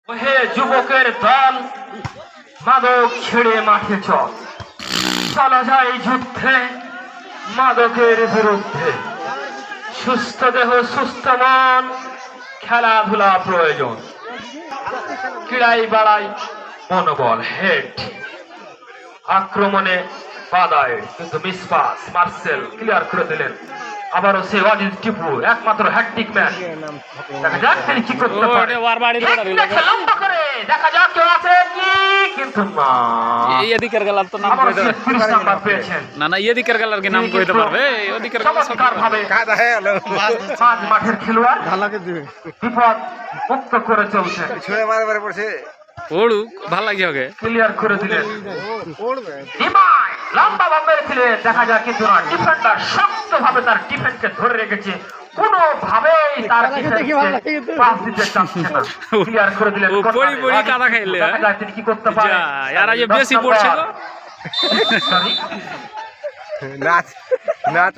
ওহে যুবকের দল, মাদক ছেড়ে মাঠে চল, চলা যায় যুদ্ধে মাদকের বিরুদ্ধে। সুস্থ দেহ সুস্থ মন, খেলাধুলা প্রয়োজন, ক্রীড়াই বাড়াই মনোবল। হেড আক্রমণে বাদায়, কিন্তু মিসপাস মার্সেল ক্লিয়ার করে দিলেন। আবারও সে ওয়াজিদ টিপু, একমাত্র হ্যাটট্রিক ম্যান। দেখা যাক তিনি কি করতে পারে। লম্বা করে দেখা যাক কেউ আছে কি, কিন্তু না। এই এদিকের গেলার তো নাম আবার কইতে 30 নাম্বার পেয়েছেন। না না এদিকের গেলার কি নাম কইতে পারবে? ওদিকের চমৎকার ভাবে মাঝ মাঠের খেলোয়াড় বিপদ মুক্ত করে চলছেন। ওড়ু ভাল লাগে ওকে ক্লিয়ার করে দিলেন। ইমাই লম্বা ভাবে মেরেছিলেন, দেখা যায় কিন্তু না। ডিফেন্ডার শক্ত ভাবে তার ডিফেন্সকে ধরে রেখেছে, কোনো ভাবেই তার ডিফেন্সকে পাস দিতে চাচ্ছে না। ক্লিয়ার করে দিলেন। ও পড়ি পড়ি কাদা খাইলে দেখা যায় তিনি কি করতে পারেন। যা यार আজ বেশি পড়ছে গো। সরি নাচ নাচ